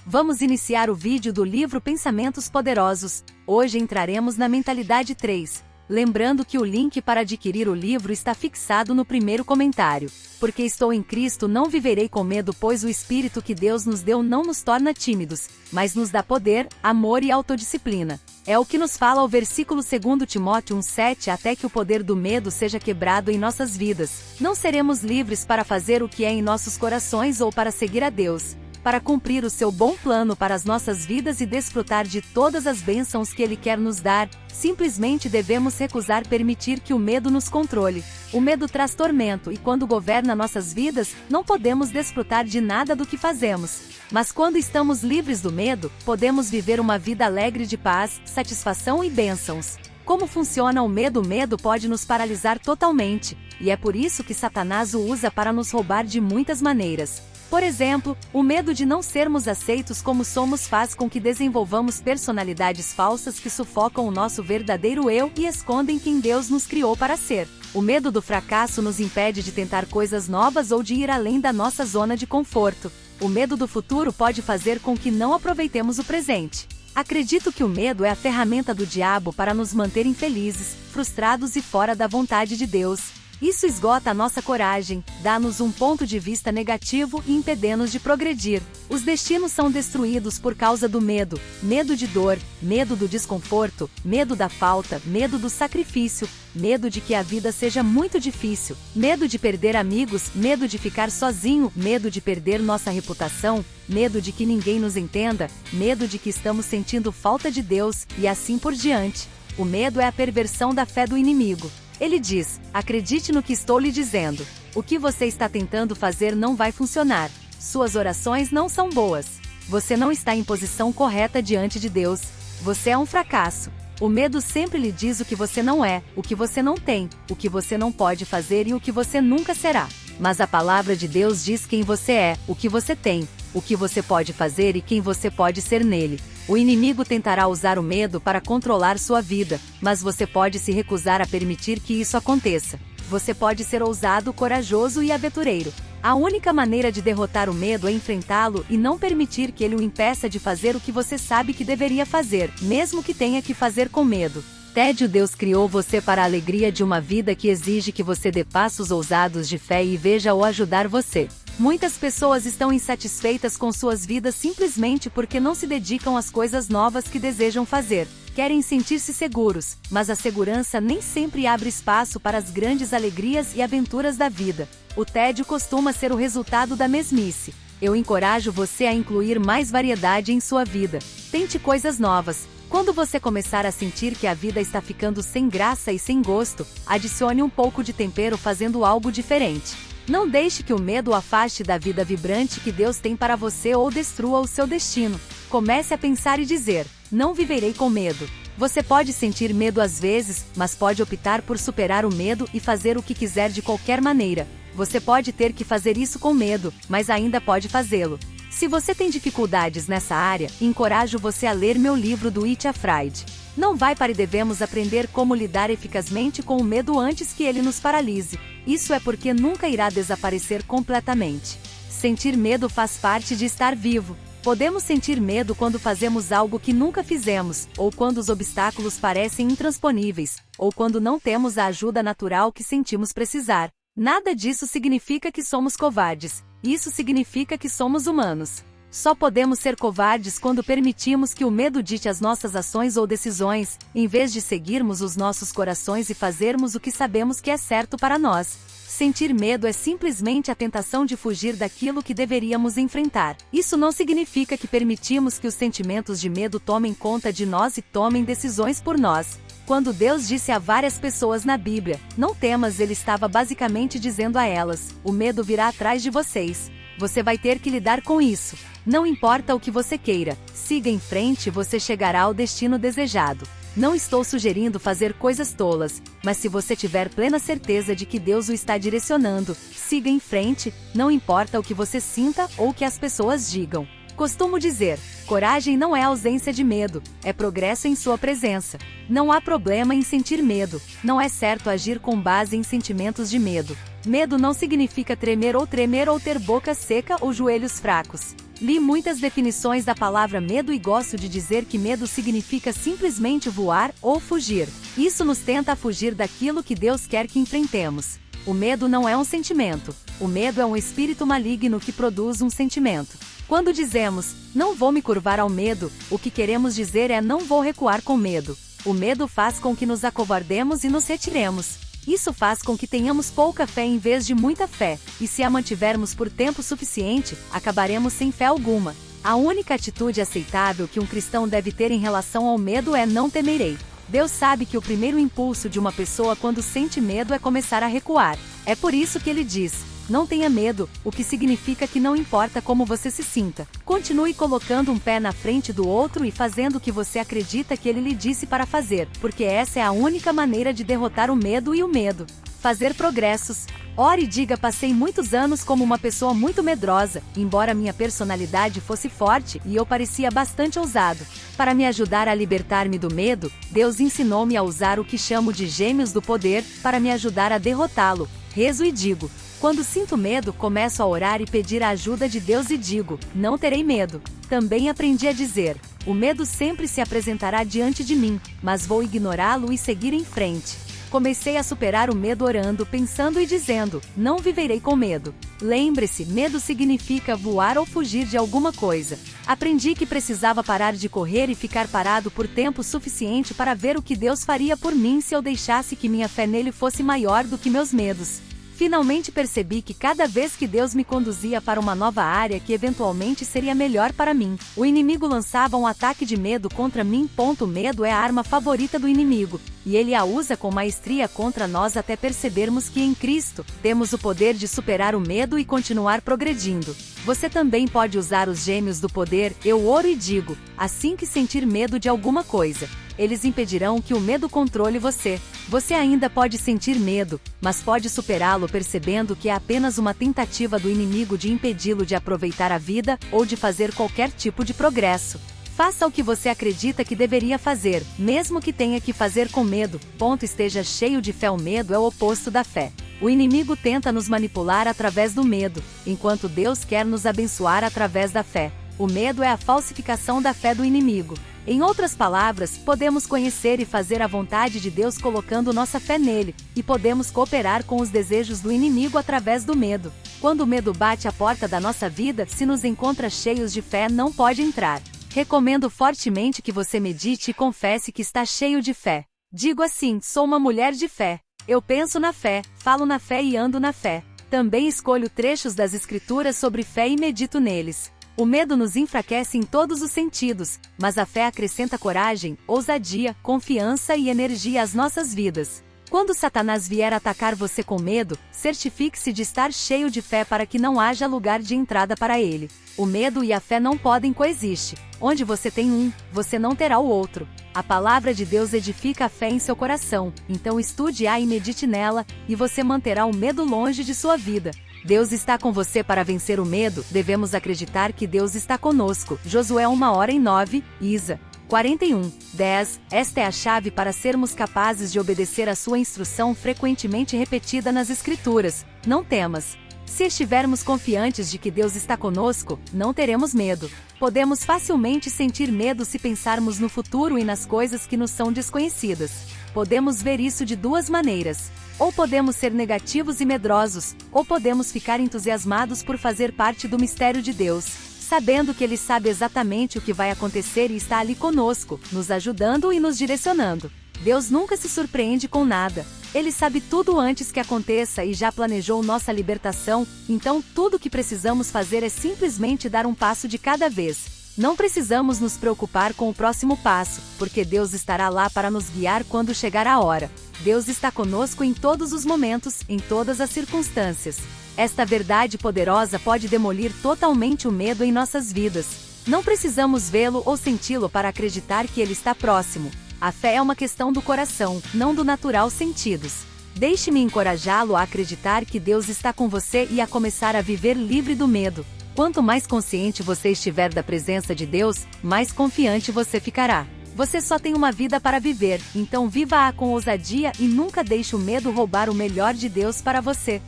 Vamos iniciar o vídeo do livro Pensamentos Poderosos. Hoje entraremos na mentalidade 3. Lembrando que o link para adquirir o livro está fixado no primeiro comentário. Porque estou em Cristo, não viverei com medo, pois o Espírito que Deus nos deu não nos torna tímidos, mas nos dá poder, amor e autodisciplina. É o que nos fala o versículo 2 Timóteo 1:7, até que o poder do medo seja quebrado em nossas vidas. Não seremos livres para fazer o que é em nossos corações ou para seguir a Deus, para cumprir o seu bom plano para as nossas vidas e desfrutar de todas as bênçãos que Ele quer nos dar. Simplesmente devemos recusar permitir que o medo nos controle. O medo traz tormento e quando governa nossas vidas, não podemos desfrutar de nada do que fazemos. Mas quando estamos livres do medo, podemos viver uma vida alegre de paz, satisfação e bênçãos. Como funciona o medo? O medo pode nos paralisar totalmente, e é por isso que Satanás o usa para nos roubar de muitas maneiras. Por exemplo, o medo de não sermos aceitos como somos faz com que desenvolvamos personalidades falsas que sufocam o nosso verdadeiro eu e escondem quem Deus nos criou para ser. O medo do fracasso nos impede de tentar coisas novas ou de ir além da nossa zona de conforto. O medo do futuro pode fazer com que não aproveitemos o presente. Acredito que o medo é a ferramenta do diabo para nos manter infelizes, frustrados e fora da vontade de Deus. Isso esgota a nossa coragem, dá-nos um ponto de vista negativo e impede-nos de progredir. Os destinos são destruídos por causa do medo. Medo de dor, medo do desconforto, medo da falta, medo do sacrifício, medo de que a vida seja muito difícil, medo de perder amigos, medo de ficar sozinho, medo de perder nossa reputação, medo de que ninguém nos entenda, medo de que estamos sentindo falta de Deus, e assim por diante. O medo é a perversão da fé do inimigo. Ele diz: acredite no que estou lhe dizendo. O que você está tentando fazer não vai funcionar. Suas orações não são boas. Você não está em posição correta diante de Deus. Você é um fracasso. O medo sempre lhe diz o que você não é, o que você não tem, o que você não pode fazer e o que você nunca será. Mas a palavra de Deus diz quem você é, o que você tem, o que você pode fazer e quem você pode ser nele. O inimigo tentará usar o medo para controlar sua vida, mas você pode se recusar a permitir que isso aconteça. Você pode ser ousado, corajoso e aventureiro. A única maneira de derrotar o medo é enfrentá-lo e não permitir que ele o impeça de fazer o que você sabe que deveria fazer, mesmo que tenha que fazer com medo. Tédio. Deus criou você para a alegria de uma vida que exige que você dê passos ousados de fé e veja-o ajudar você. Muitas pessoas estão insatisfeitas com suas vidas simplesmente porque não se dedicam às coisas novas que desejam fazer. Querem sentir-se seguros, mas a segurança nem sempre abre espaço para as grandes alegrias e aventuras da vida. O tédio costuma ser o resultado da mesmice. Eu encorajo você a incluir mais variedade em sua vida. Tente coisas novas. Quando você começar a sentir que a vida está ficando sem graça e sem gosto, adicione um pouco de tempero fazendo algo diferente. Não deixe que o medo o afaste da vida vibrante que Deus tem para você ou destrua o seu destino. Comece a pensar e dizer: não viverei com medo. Você pode sentir medo às vezes, mas pode optar por superar o medo e fazer o que quiser de qualquer maneira. Você pode ter que fazer isso com medo, mas ainda pode fazê-lo. Se você tem dificuldades nessa área, encorajo você a ler meu livro do It Afraid. Não vai para e devemos aprender como lidar eficazmente com o medo antes que ele nos paralise. Isso é porque nunca irá desaparecer completamente. Sentir medo faz parte de estar vivo. Podemos sentir medo quando fazemos algo que nunca fizemos, ou quando os obstáculos parecem intransponíveis, ou quando não temos a ajuda natural que sentimos precisar. Nada disso significa que somos covardes. Isso significa que somos humanos. Só podemos ser covardes quando permitimos que o medo dite as nossas ações ou decisões, em vez de seguirmos os nossos corações e fazermos o que sabemos que é certo para nós. Sentir medo é simplesmente a tentação de fugir daquilo que deveríamos enfrentar. Isso não significa que permitimos que os sentimentos de medo tomem conta de nós e tomem decisões por nós. Quando Deus disse a várias pessoas na Bíblia: não temas, ele estava basicamente dizendo a elas: o medo virá atrás de vocês. Você vai ter que lidar com isso. Não importa o que você queira, siga em frente e você chegará ao destino desejado. Não estou sugerindo fazer coisas tolas, mas se você tiver plena certeza de que Deus o está direcionando, siga em frente, não importa o que você sinta ou o que as pessoas digam. Costumo dizer: coragem não é ausência de medo, é progresso em sua presença. Não há problema em sentir medo, não é certo agir com base em sentimentos de medo. Medo não significa tremer ou ter boca seca ou joelhos fracos. Li muitas definições da palavra medo e gosto de dizer que medo significa simplesmente voar ou fugir. Isso nos tenta a fugir daquilo que Deus quer que enfrentemos. O medo não é um sentimento. O medo é um espírito maligno que produz um sentimento. Quando dizemos, não vou me curvar ao medo, o que queremos dizer é não vou recuar com medo. O medo faz com que nos acovardemos e nos retiremos. Isso faz com que tenhamos pouca fé em vez de muita fé, e se a mantivermos por tempo suficiente, acabaremos sem fé alguma. A única atitude aceitável que um cristão deve ter em relação ao medo é não temerei. Deus sabe que o primeiro impulso de uma pessoa quando sente medo é começar a recuar. É por isso que ele diz, não tenha medo, o que significa que não importa como você se sinta. Continue colocando um pé na frente do outro e fazendo o que você acredita que ele lhe disse para fazer, porque essa é a única maneira de derrotar o medo e o medo. Fazer progressos. Ore e diga: passei muitos anos como uma pessoa muito medrosa, embora minha personalidade fosse forte e eu parecia bastante ousado. Para me ajudar a libertar-me do medo, Deus ensinou-me a usar o que chamo de gêmeos do poder, para me ajudar a derrotá-lo. Rezo e digo. Quando sinto medo, começo a orar e pedir a ajuda de Deus e digo, não terei medo. Também aprendi a dizer, o medo sempre se apresentará diante de mim, mas vou ignorá-lo e seguir em frente. Comecei a superar o medo orando, pensando e dizendo, não viverei com medo. Lembre-se, medo significa voar ou fugir de alguma coisa. Aprendi que precisava parar de correr e ficar parado por tempo suficiente para ver o que Deus faria por mim se eu deixasse que minha fé nele fosse maior do que meus medos. Finalmente percebi que cada vez que Deus me conduzia para uma nova área que eventualmente seria melhor para mim, o inimigo lançava um ataque de medo contra mim. O medo é a arma favorita do inimigo, e ele a usa com maestria contra nós até percebermos que em Cristo, temos o poder de superar o medo e continuar progredindo. Você também pode usar os gêmeos do poder, eu oro e digo, assim que sentir medo de alguma coisa. Eles impedirão que o medo controle você. Você ainda pode sentir medo, mas pode superá-lo percebendo que é apenas uma tentativa do inimigo de impedi-lo de aproveitar a vida ou de fazer qualquer tipo de progresso. Faça o que você acredita que deveria fazer, mesmo que tenha que fazer com medo. Esteja cheio de fé. O medo é o oposto da fé. O inimigo tenta nos manipular através do medo, enquanto Deus quer nos abençoar através da fé. O medo é a falsificação da fé do inimigo. Em outras palavras, podemos conhecer e fazer a vontade de Deus colocando nossa fé nele, e podemos cooperar com os desejos do inimigo através do medo. Quando o medo bate à porta da nossa vida, se nos encontra cheios de fé, não pode entrar. Recomendo fortemente que você medite e confesse que está cheio de fé. Digo assim, sou uma mulher de fé. Eu penso na fé, falo na fé e ando na fé. Também escolho trechos das Escrituras sobre fé e medito neles. O medo nos enfraquece em todos os sentidos, mas a fé acrescenta coragem, ousadia, confiança e energia às nossas vidas. Quando Satanás vier atacar você com medo, certifique-se de estar cheio de fé para que não haja lugar de entrada para ele. O medo e a fé não podem coexistir. Onde você tem um, você não terá o outro. A palavra de Deus edifica a fé em seu coração, então estude-a e medite nela, e você manterá o medo longe de sua vida. Deus está com você para vencer o medo. Devemos acreditar que Deus está conosco. Josué 1:9, Isa 41:10. Esta é a chave para sermos capazes de obedecer a sua instrução frequentemente repetida nas Escrituras. Não temas. Se estivermos confiantes de que Deus está conosco, não teremos medo. Podemos facilmente sentir medo se pensarmos no futuro e nas coisas que nos são desconhecidas. Podemos ver isso de duas maneiras. Ou podemos ser negativos e medrosos, ou podemos ficar entusiasmados por fazer parte do mistério de Deus, sabendo que Ele sabe exatamente o que vai acontecer e está ali conosco, nos ajudando e nos direcionando. Deus nunca se surpreende com nada. Ele sabe tudo antes que aconteça e já planejou nossa libertação, então tudo o que precisamos fazer é simplesmente dar um passo de cada vez. Não precisamos nos preocupar com o próximo passo, porque Deus estará lá para nos guiar quando chegar a hora. Deus está conosco em todos os momentos, em todas as circunstâncias. Esta verdade poderosa pode demolir totalmente o medo em nossas vidas. Não precisamos vê-lo ou senti-lo para acreditar que ele está próximo. A fé é uma questão do coração, não do natural sentidos. Deixe-me encorajá-lo a acreditar que Deus está com você e a começar a viver livre do medo. Quanto mais consciente você estiver da presença de Deus, mais confiante você ficará. Você só tem uma vida para viver, então viva-a com ousadia e nunca deixe o medo roubar o melhor de Deus para você.